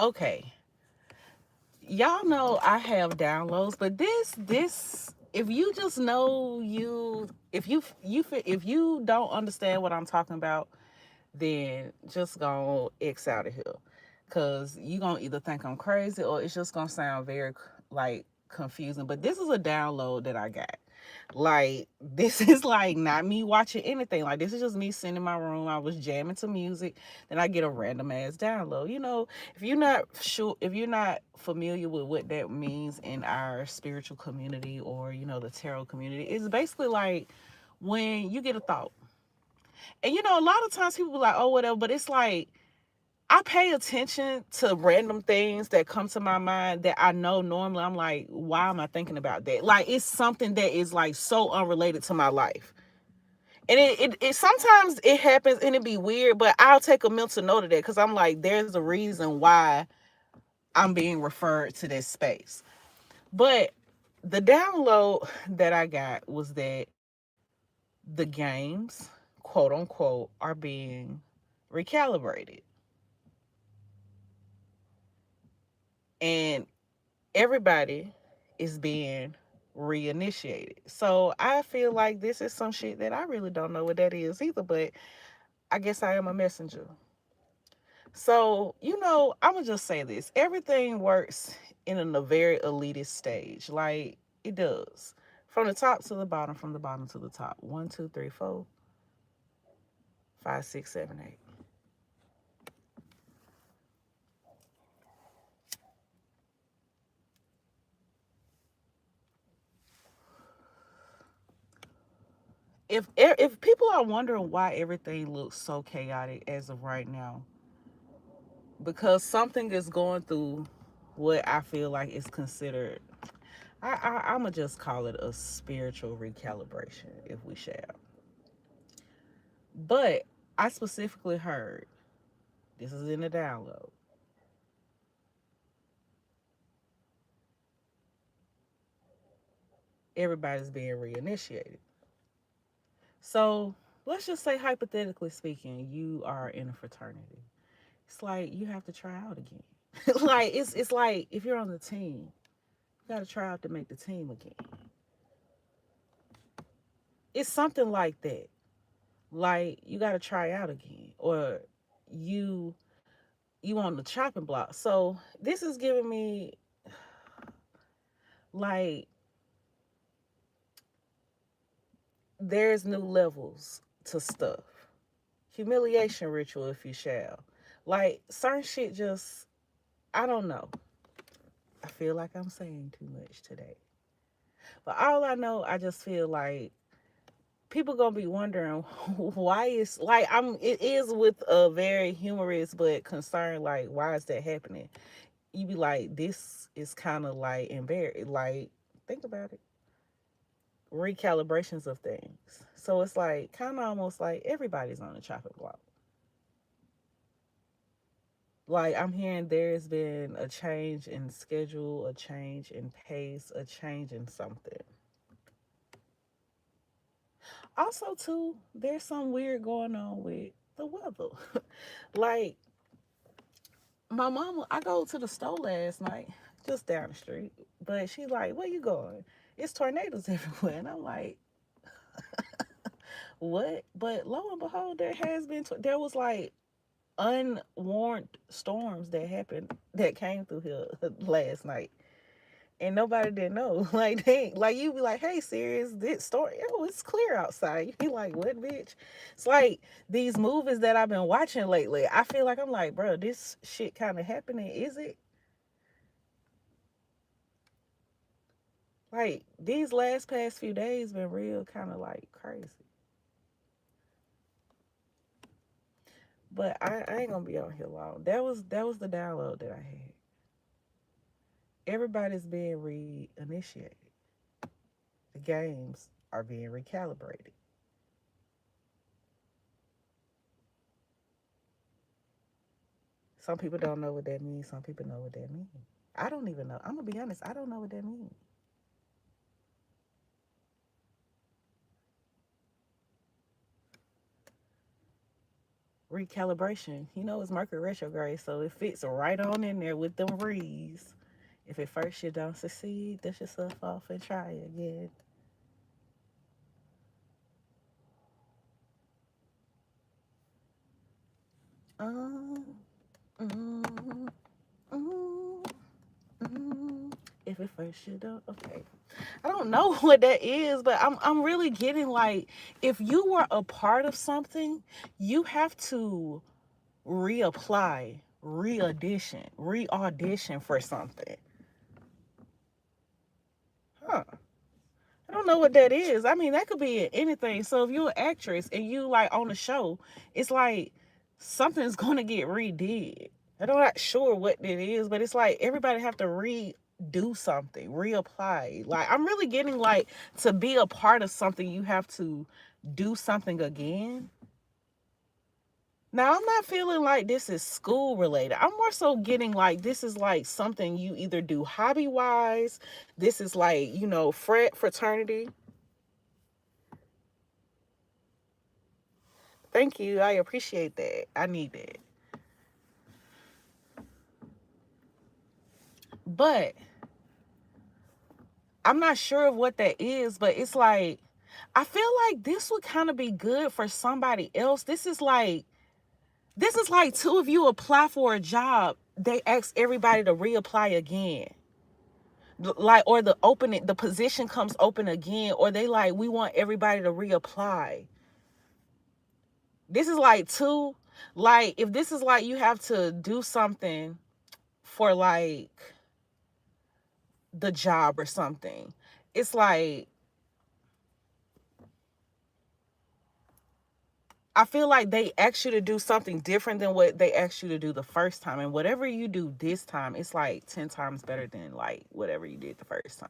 Okay, y'all know I have downloads, but this if you just know you if you don't understand what I'm talking about, then just gonna X out of here. Cause you gonna either think I'm crazy or it's just gonna sound very like confusing. But this is a download that I got. Like this is like not me watching anything. Like this is just me sitting in my room. I was jamming to music, then I get a random ass download. If you're not familiar with what that means in our spiritual community or the tarot community, it's basically like when you get a thought. And a lot of times people be like, oh, whatever, but it's like I pay attention to random things that come to my mind that I know normally I'm like, why am I thinking about that? Like it's something that is like so unrelated to my life. And it sometimes it happens and it be weird, but I'll take a mental note of that because I'm like, there's a reason why I'm being referred to this space. But the download that I got was that the games, quote unquote, are being recalibrated. And everybody is being reinitiated. So I feel like this is some shit that I really don't know what that is either, but I guess I am a messenger. So, I'm gonna just say this. Everything works in a very elitist stage. Like it does. From the top to the bottom, from the bottom to the top. One, two, three, four, five, six, seven, eight. If people are wondering why everything looks so chaotic as of right now, because something is going through what I feel like is considered. I'ma just call it a spiritual recalibration, if we shall. But I specifically heard this is in the download. Everybody's being reinitiated. So let's just say, hypothetically speaking, you are in a fraternity. It's like you have to try out again. Like it's like if you're on the team, you got to try out to make the team again. It's something like that. Like you got to try out again, or you you on the chopping block. So this is giving me like there's new levels to stuff. Humiliation ritual, if you shall. Like certain shit just I don't know. I feel like I'm saying too much today. But all I know, I just feel like people gonna be wondering why is like it is with a very humorous but concern, like why is that happening? You be like, this is kind of like embarrassing. Like, think about it. Recalibrations of things. So it's like kind of almost like everybody's on the chopping block. Like I'm hearing there's been a change in schedule, a change in pace, a change in something. Also, too, there's some weird going on with the weather. Like my mama, I go to the store last night, just down the street, but she's like, "Where you going? It's tornadoes everywhere," and I'm like, "What?" But lo and behold, there was like unwarned storms that happened that came through here last night. And nobody didn't know. Like like you be like, hey, serious, this story, oh, it's clear outside. You be like, what, bitch? It's like these movies that I've been watching lately. I feel like I'm like, bro, this shit kind of happening. Is it? Like these last past few days been real kind of like crazy. But I ain't gonna be on here long. That was the download that I had. Everybody's being reinitiated. The games are being recalibrated. Some people don't know what that means. Some people know what that means. I don't even know. I'm gonna be honest. I don't know what that means. recalibration. You know, it's Mercury retrograde, so it fits right on in there with them rees. If at first you don't succeed, dust yourself off and try again. Um, mm, mm, if at first you don't, okay. I don't know what that is, but I'm really getting like, if you were a part of something, you have to reapply, re-audition for something. Huh. I don't know what that is. I mean, that could be anything. So if you're an actress and you like on a show, it's like something's gonna get redid. I'm not sure what it is, but it's like everybody have to redo something, reapply. Like I'm really getting like, to be a part of something, you have to do something again. Now, I'm not feeling like this is school related. I'm more so getting like, this is like something you either do hobby wise. This is like, fraternity. Thank you. I appreciate that. I need it. But I'm not sure of what that is, but it's like, I feel like this would kind of be good for somebody else. This is like two of you apply for a job. They ask everybody to reapply again. Like, or the position comes open again, or they like, we want everybody to reapply. This is like two, like, if this is like you have to do something for like the job or something, it's like, I feel like they ask you to do something different than what they asked you to do the first time. And whatever you do this time, it's like 10 times better than like whatever you did the first time.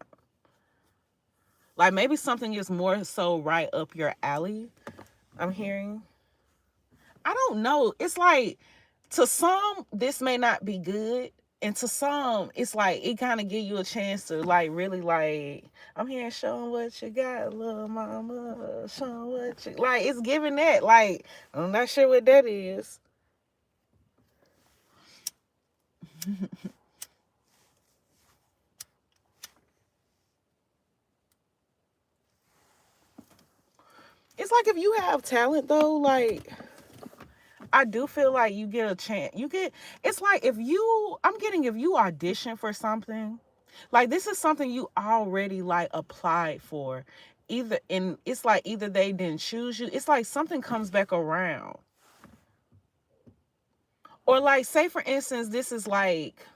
Like maybe something is more so right up your alley, I'm hearing. I don't know. It's like, to some, this may not be good. And to some, it's like, it kind of give you a chance to like really like, I'm here showing what you got, little mama, showing what you, like, it's giving that. Like, I'm not sure what that is. It's like, if you have talent though, like, I do feel like you get a chance. It's like, I'm getting, if you audition for something, like this is something you already like applied for. It's like either they didn't choose you. It's like something comes back around. Or like, say for instance, this is like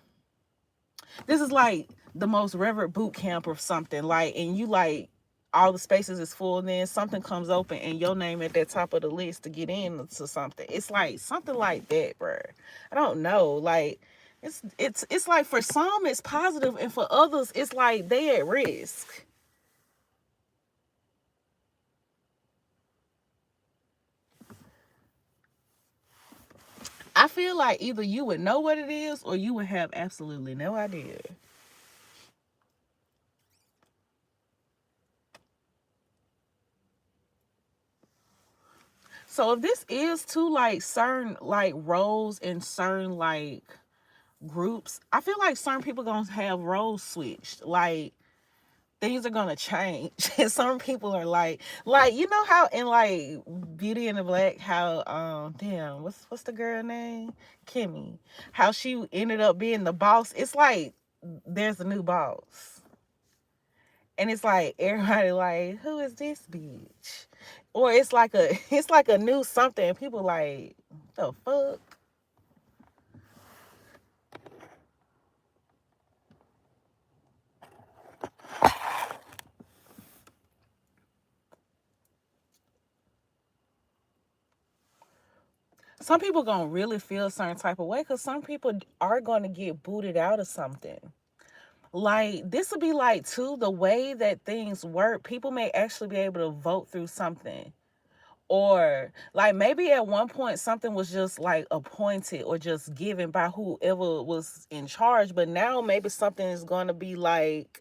the most revered boot camp or something. Like, and you like, all the spaces is full, and then something comes open and your name at that top of the list to get into something. It's like something like that, bro. I don't know. Like, it's like, for some it's positive, and for others it's like they at risk. I feel like either you would know what it is or you would have absolutely no idea. So if this is to like certain like roles in certain like groups, I feel like certain people gonna have roles switched. Like, things are gonna change. And some people are like, you know how in like Beauty and the Black, how damn, what's the girl name? Kimmy. How she ended up being the boss. It's like there's a new boss. And it's like everybody like, who is this bitch? Or it's like a it's like a new something. People like, the fuck? Some people gonna really feel a certain type of way, because some people are gonna get booted out of something. Like, this would be like, too, the way that things work, people may actually be able to vote through something. Or like, maybe at one point something was just like appointed or just given by whoever was in charge, but now maybe something is going to be like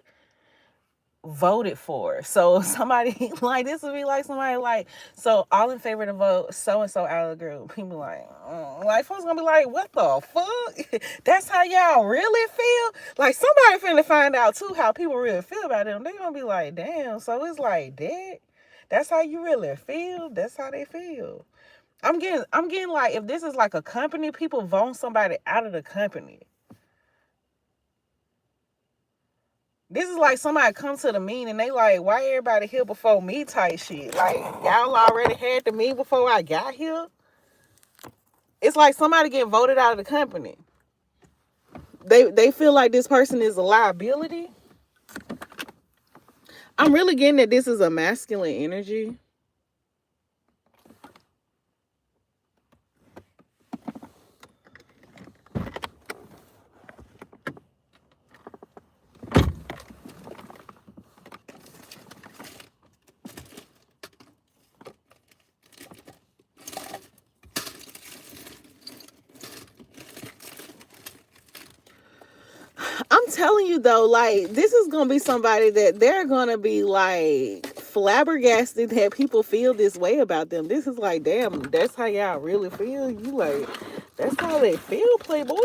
voted for. So somebody like this would be like somebody like, so all in favor to vote so and so out of the group. People like folks gonna be like, what the fuck? That's how y'all really feel? Like somebody finna find out too how people really feel about them. They gonna be like, damn, so it's like that. That's how you really feel? That's how they feel. I'm getting like, if this is like a company, people vote somebody out of the company. This is like somebody come to the meeting and they like, why everybody here before me type shit. Like, y'all already had the meeting before I got here. It's like somebody getting voted out of the company. They feel like this person is a liability. I'm really getting that this is a masculine energy. I'm telling you though, like, this is gonna be somebody that they're gonna be like flabbergasted that people feel this way about them. This is like, damn, that's how y'all really feel. You like, that's how they feel, Playboy.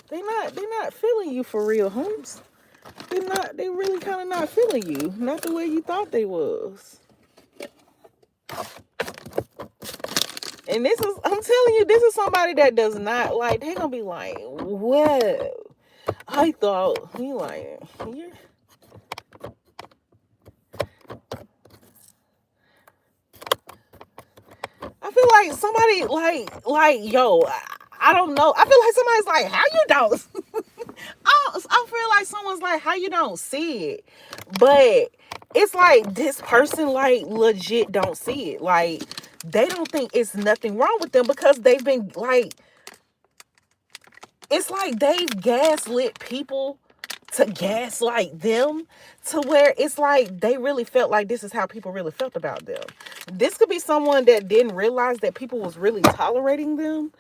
They not feeling you for real, Holmes. They really kind of not feeling you. Not the way you thought they was. And this is, I'm telling you, this is somebody that does not like, they gonna be like, whoa. I thought, he like, you're, I feel like somebody yo, I don't know. I feel like somebody's like, how you don't? I feel like someone's like, how you don't see it? But it's like this person like legit don't see it. Like they don't think it's nothing wrong with them because they've been like, it's like they've gaslit people to gaslight them to where it's like they really felt like this is how people really felt about them. This could be someone that didn't realize that people was really tolerating them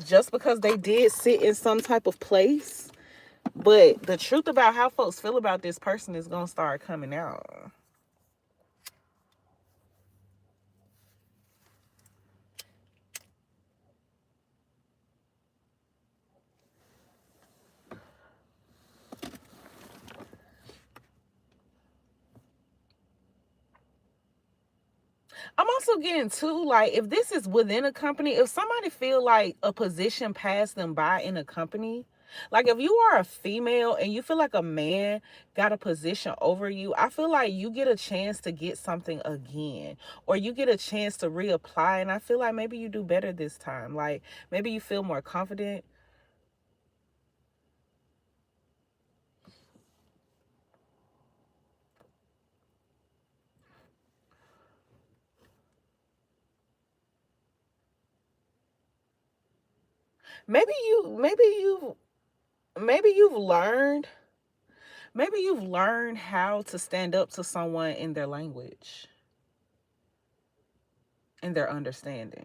just because they did sit in some type of place. But the truth about how folks feel about this person is going to start coming out. I'm also getting too, like, if this is within a company, if somebody feel like a position passed them by in a company, like if you are a female and you feel like a man got a position over you, I feel like you get a chance to get something again, or you get a chance to reapply. And I feel like maybe you do better this time. Like maybe you feel more confident. Maybe you, maybe you've learned, maybe you've learned how to stand up to someone in their language, in their understanding.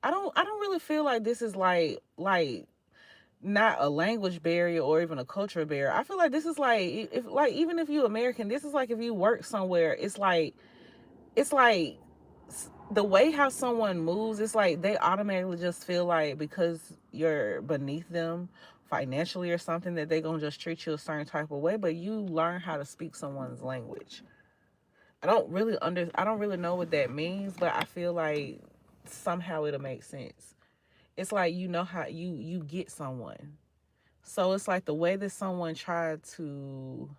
I don't really feel like this is like not a language barrier or even a cultural barrier. I feel like this is like, if like, even if you American, this is like if you work somewhere, it's like the way how someone moves, it's like they automatically just feel like because you're beneath them financially or something that they gonna just treat you a certain type of way. But you learn how to speak someone's language. I don't really know what that means, but I feel like somehow it'll make sense. It's like, you know how you get someone. So it's like the way that someone tried to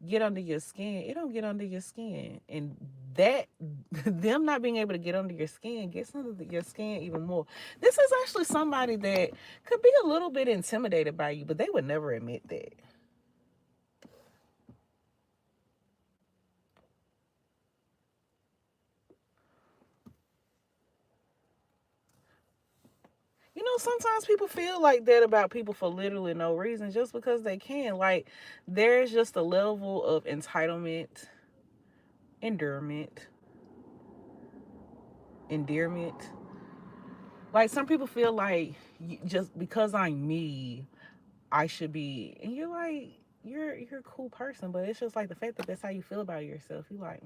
get under your skin, it don't get under your skin. And that them not being able to get under your skin gets under your skin even more. This is actually somebody that could be a little bit intimidated by you, but they would never admit that. You know, sometimes people feel like that about people for literally no reason, just because they can. Like, there's just a level of entitlement, endearment, endearment. Like, some people feel like just because I'm me, I should be, and you're like, you're a cool person, but it's just like the fact that that's how you feel about yourself. You like,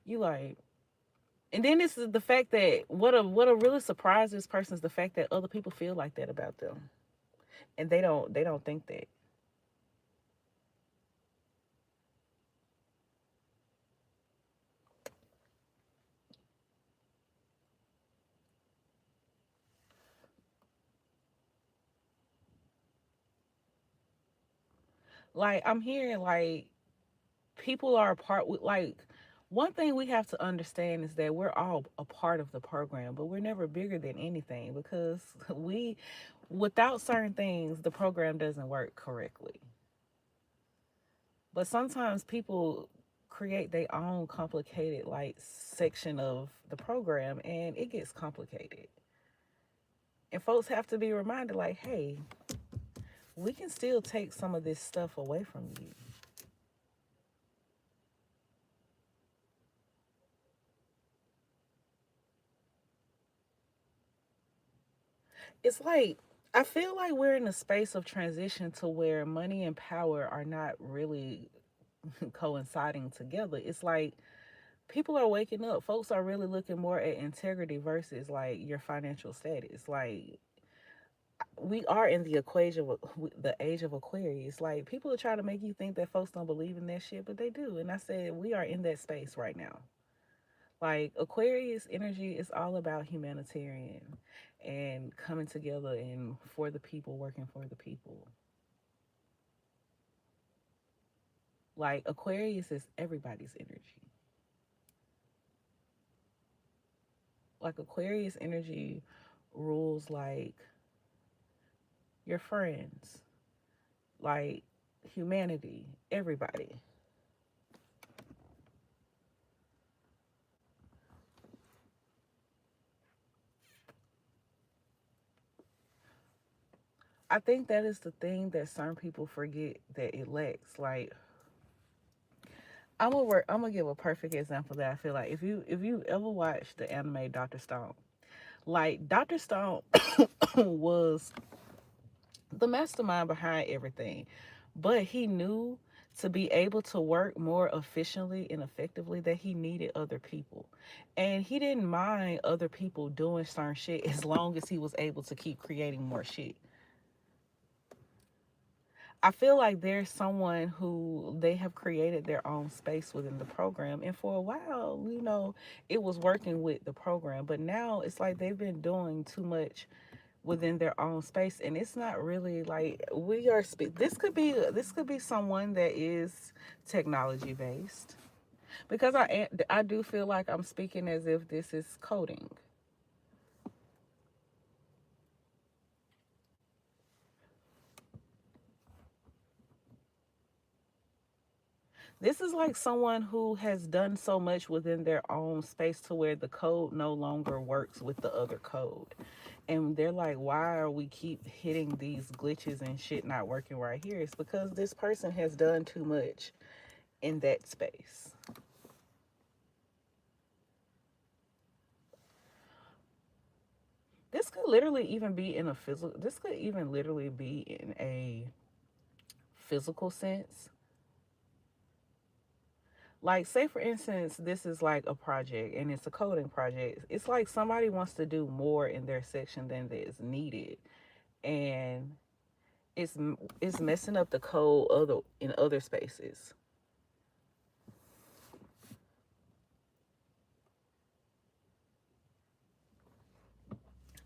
you like, and then this is the fact that what a really surprised this person is the fact that other people feel like that about them, and they don't think that. Like I'm hearing like people are a part with like one thing we have to understand is that we're all a part of the program, but we're never bigger than anything because we without certain things the program doesn't work correctly. But sometimes people create their own complicated like section of the program and it gets complicated. And folks have to be reminded like, hey, we can still take some of this stuff away from you. It's like I feel like we're in a space of transition to where money and power are not really coinciding together. It's like people are waking up. Folks are really looking more at integrity versus like your financial status. Like we are in the equation of the age of Aquarius. Like people are trying to make you think that folks don't believe in that shit, but they do. And I said we are in that space right now. Like Aquarius energy is all about humanitarian and coming together and for the people, working for the people. Like Aquarius is everybody's energy. Like Aquarius energy rules like your friends, like humanity, everybody. I think that is the thing that certain people forget that it lacks. Like I'm gonna give a perfect example that I feel like if you ever watched the anime Doctor Stone, like Doctor Stone was the mastermind behind everything, but he knew to be able to work more efficiently and effectively that he needed other people, and he didn't mind other people doing certain shit as long as he was able to keep creating more shit. I feel like there's someone who they have created their own space within the program. And for a while, it was working with the program. But now it's like they've been doing too much within their own space. And it's not really like we are this could be someone that is technology based. Because I do feel like I'm speaking as if this is coding. This is like someone who has done so much within their own space to where the code no longer works with the other code. And they're like, why are we keep hitting these glitches and shit not working right here? It's because this person has done too much in that space. This could even literally be in a physical sense. Like, say for instance, this is like a project and it's a coding project. It's like somebody wants to do more in their section than is needed, and it's messing up the code other in other spaces.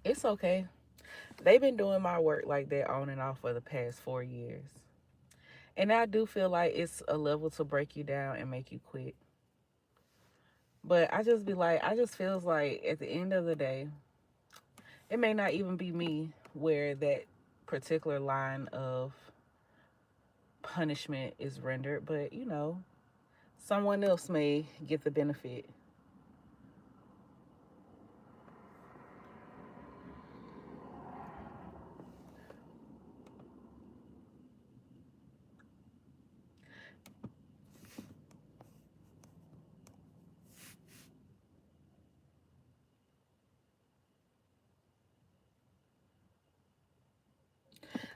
It's okay. They've been doing my work like that on and off for the past 4 years, and I do feel like it's a level to break you down and make you quit. But I just feels like at the end of the day, it may not even be me where that particular line of punishment is rendered, but someone else may get the benefit.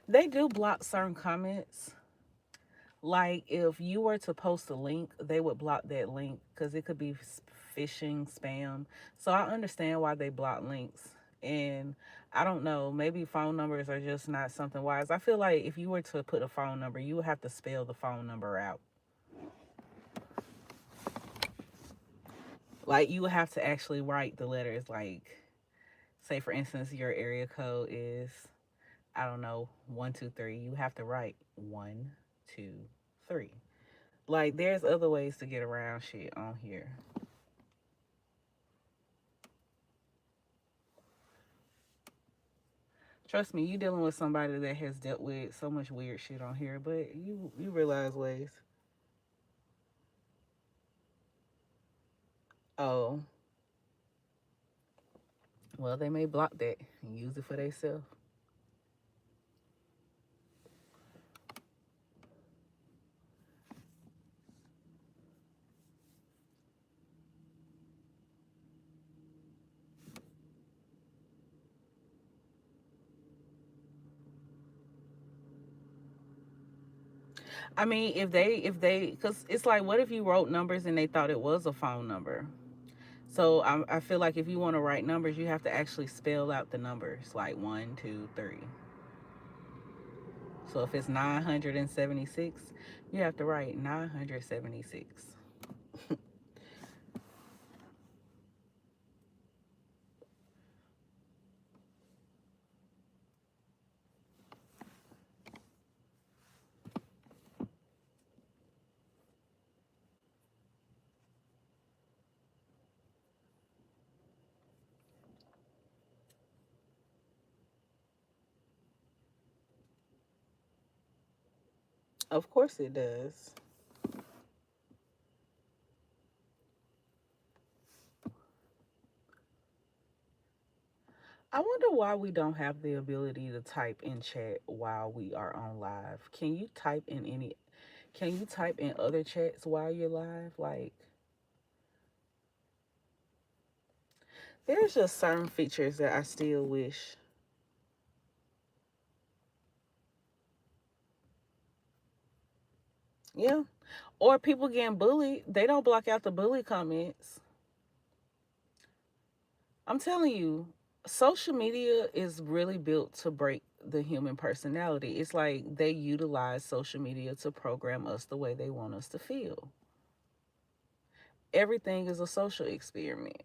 They do block certain comments. Like if you were to post a link, they would block that link because it could be phishing, spam. So I understand why they block links. And I don't know, maybe phone numbers are just not something wise. I feel like if you were to put a phone number, you would have to spell the phone number out. Like you would have to actually write the letters. Like, say for instance, your area code is, I don't know, 123. You have to write 123. Like there's other ways to get around shit on here. Trust me, you dealing with somebody that has dealt with so much weird shit on here, but you realize ways. Oh, well, they may block that and use it for themselves. I mean, if they, because it's like, what if you wrote numbers and they thought it was a phone number? So I feel like if you want to write numbers, you have to actually spell out the numbers, like 1, 2, 3. So if it's 976, you have to write 976. Of course it does. I wonder why we don't have the ability to type in chat while we are on live. Can you type in other chats while you're live? Like there's just certain features that I still wish. Yeah. Or people getting bullied, they don't block out the bully comments. I'm telling you, social media is really built to break the human personality. It's like they utilize social media to program us the way they want us to feel. Everything is a social experiment.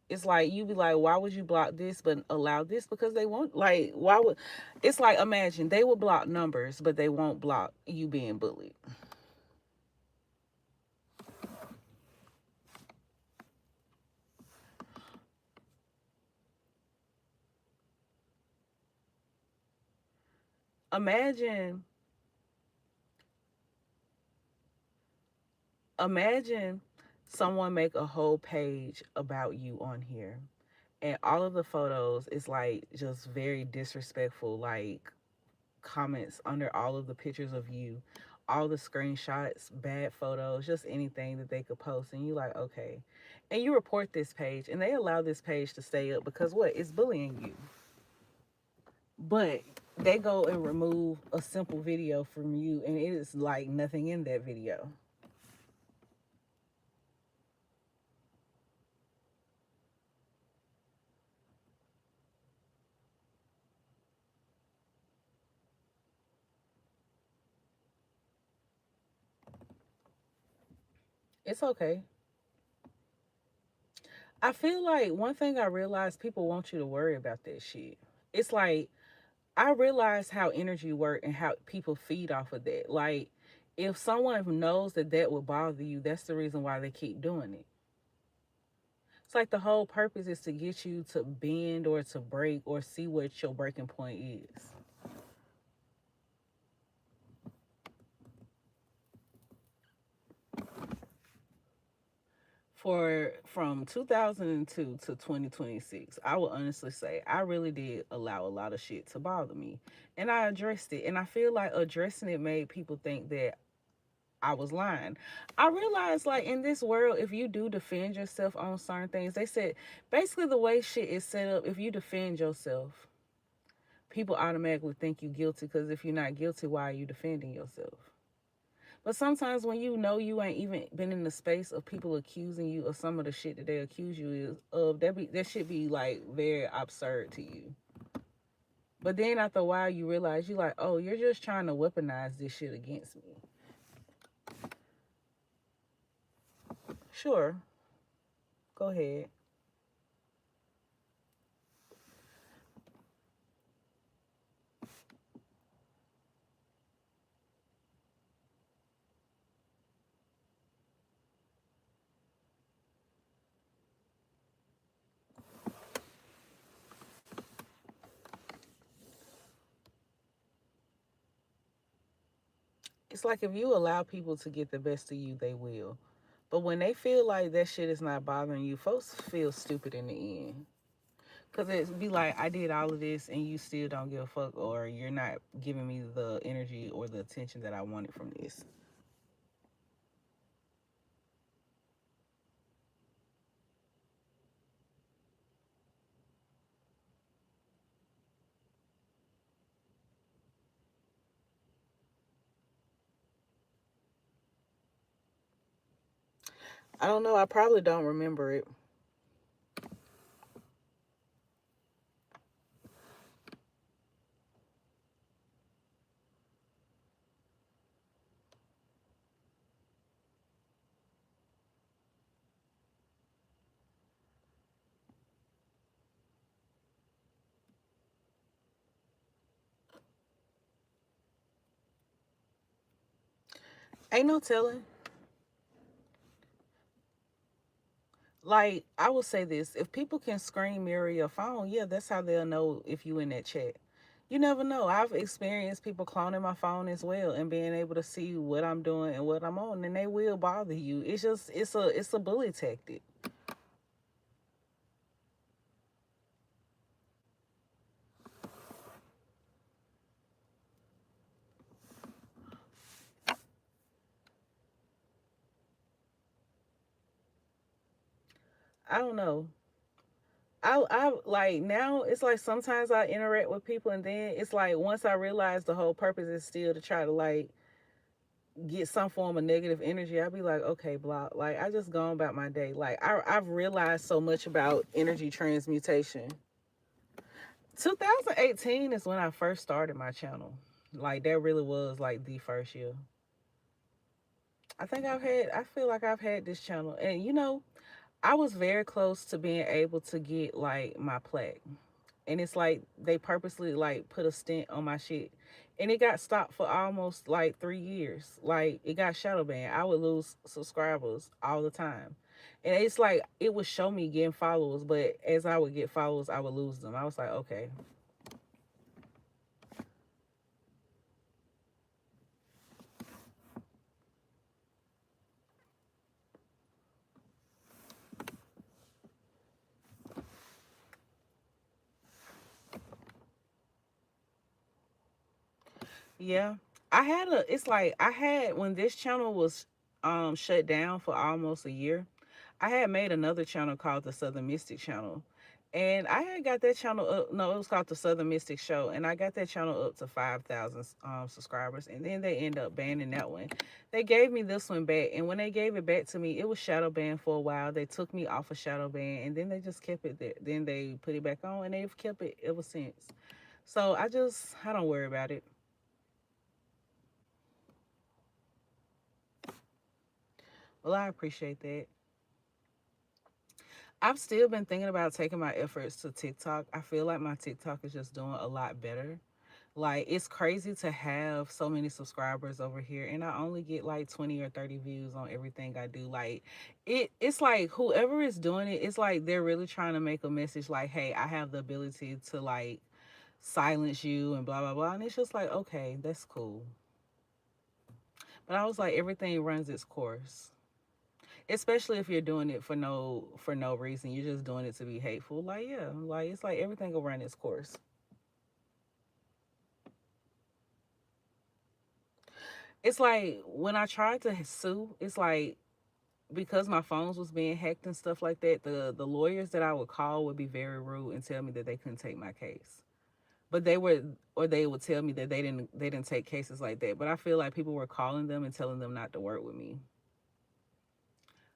It's like you be like, why would you block this but allow this? Because they want, like, why would, it's like, imagine they will block numbers but they won't block you being bullied. Imagine, imagine someone make a whole page about you on here and all of the photos is like just very disrespectful, like comments under all of the pictures of you, all the screenshots, bad photos, just anything that they could post. And you like, okay. And you report this page and they allow this page to stay up because what? It's bullying you. But they go and remove a simple video from you and it is like nothing in that video. It's okay. I feel like one thing I realized, people want you to worry about that shit. It's like I realize how energy work and how people feed off of that. Like, if someone knows that that will bother you, that's the reason why they keep doing it. It's like the whole purpose is to get you to bend or to break or see what your breaking point is. For from 2002 to 2026, I would honestly say I really did allow a lot of shit to bother me, and I addressed it. And I feel like addressing it made people think that I was lying. I realized, like, in this world, if you do defend yourself on certain things, they said basically the way shit is set up, if you defend yourself, people automatically think you guilty, because if you're not guilty, why are you defending yourself? But sometimes when you know you ain't even been in the space of people accusing you of some of the shit that they accuse you of, that should be like very absurd to you. But then after a while, you realize you like, oh, you're just trying to weaponize this shit against me. Sure, go ahead. It's like if you allow people to get the best of you, they will. But when they feel like that shit is not bothering you, folks feel stupid in the end. Cause it be like, I did all of this and you still don't give a fuck, or you're not giving me the energy or the attention that I wanted from this. I don't know. I probably don't remember it. Ain't no telling. Like, I will say this: if people can screen mirror your phone, yeah, that's how they'll know if you in that chat. You never know. I've experienced people cloning my phone as well and being able to see what I'm doing and what I'm on, and they will bother you. It's just it's a bully tactic. I don't know. I like, now it's like sometimes I interact with people, and then it's like once I realize the whole purpose is still to try to like get some form of negative energy, I'll be like, okay, block. Like, I just go about my day. Like, I've realized so much about energy transmutation. 2018 is when I first started my channel. Like, that really was like the first year. I feel like I've had this channel, and I was very close to being able to get like my plaque. And it's like they purposely like put a stent on my shit, and it got stopped for almost like 3 years. Like, it got shadow banned. I would lose subscribers all the time, and it's like it would show me getting followers, but as I would get followers, I would lose them. I was like, okay. Yeah, it's like I had, when this channel was shut down for almost a year, I had made another channel called the Southern Mystic Channel. And I had got that channel up. No, it was called the Southern Mystic Show. And I got that channel up to 5,000 subscribers. And then they end up banning that one. They gave me this one back. And when they gave it back to me, it was shadow banned for a while. They took me off of shadow ban. And then they just kept it there. Then they put it back on. And they've kept it ever since. So I don't worry about it. Well, I appreciate that. I've still been thinking about taking my efforts to TikTok. I feel like my TikTok is just doing a lot better. Like, it's crazy to have so many subscribers over here, and I only get like 20 or 30 views on everything I do. Like, it's like whoever is doing it, it's like they're really trying to make a message like, hey, I have the ability to like silence you and blah blah blah. And it's just like, okay, that's cool. But I was like, everything runs its course. Especially if you're doing it for no reason. You're just doing it to be hateful. Like, yeah, like it's like everything will run its course. It's like when I tried to sue, it's like because my phones was being hacked and stuff like that, the lawyers that I would call would be very rude and tell me that they couldn't take my case. But they were, or they would tell me that they didn't take cases like that. But I feel like people were calling them and telling them not to work with me.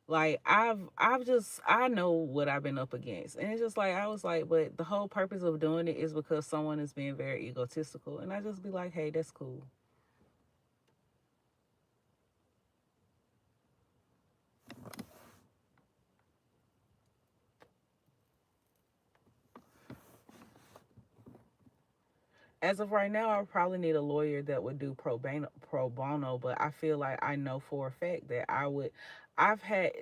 Like I've just I know what I've been up against. And it's just like I was like, but the whole purpose of doing it is because someone is being very egotistical. And I just be like, hey, that's cool. As of right now, I would probably need a lawyer that would do pro bono, but I feel like I know for a fact that I would.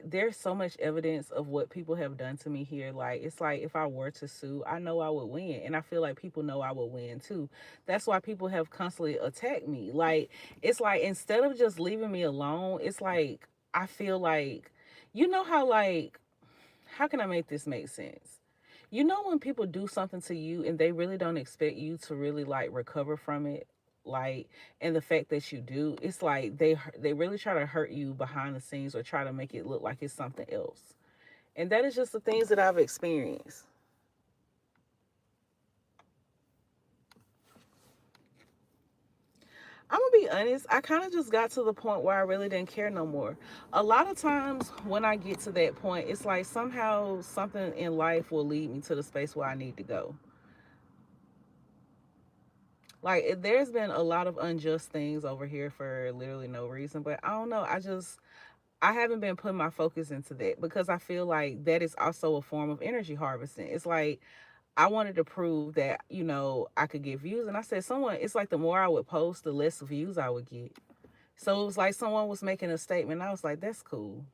There's so much evidence of what people have done to me here. Like, it's like if I were to sue, I know I would win. And I feel like people know I would win too. That's why people have constantly attacked me. Like, it's like instead of just leaving me alone, it's like I feel like, you know how, like, how can I make this make sense? You know when people do something to you and they really don't expect you to really like recover from it, like, and the fact that you do, it's like they really try to hurt you behind the scenes or try to make it look like it's something else. And that is just the things that I've experienced. I'm gonna be honest, I kind of just got to the point where I really didn't care no more. A lot of times when I get to that point, it's like somehow something in life will lead me to the space where I need to go. Like there's been a lot of unjust things over here for literally no reason, but I don't know. I haven't been putting my focus into that because I feel like that is also a form of energy harvesting. It's like I wanted to prove that, I could get views, and I said someone, it's like the more I would post, the less views I would get. So it was like someone was making a statement. And I was like, that's cool.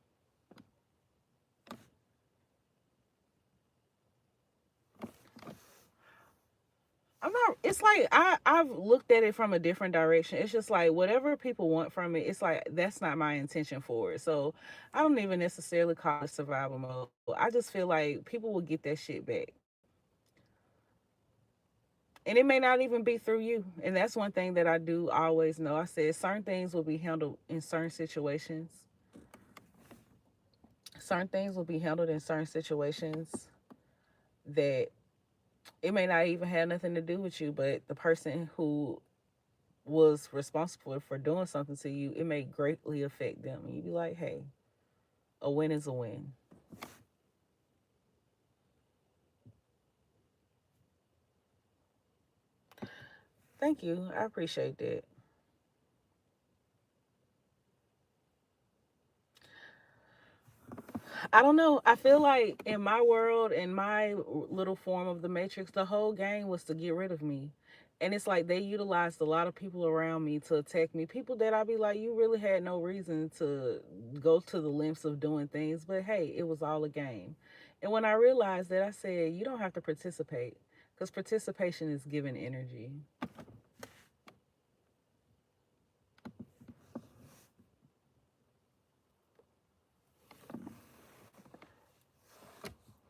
I'm not. It's like I've looked at it from a different direction. It's just like whatever people want from it. It's like that's not my intention for it. So I don't even necessarily call it survival mode. I just feel like people will get that shit back, and it may not even be through you. And that's one thing that I do always know. I said certain things will be handled in certain situations. Certain things will be handled in certain situations that it may not even have nothing to do with you, but the person who was responsible for doing something to you, it may greatly affect them. And you be like, hey, a win is a win. Thank you. I appreciate that. I don't know. I feel like in my world, in my little form of the Matrix, the whole game was to get rid of me. And it's like they utilized a lot of people around me to attack me. People that I'd be like, you really had no reason to go to the lengths of doing things. But hey, it was all a game. And when I realized that, I said, you don't have to participate because participation is giving energy.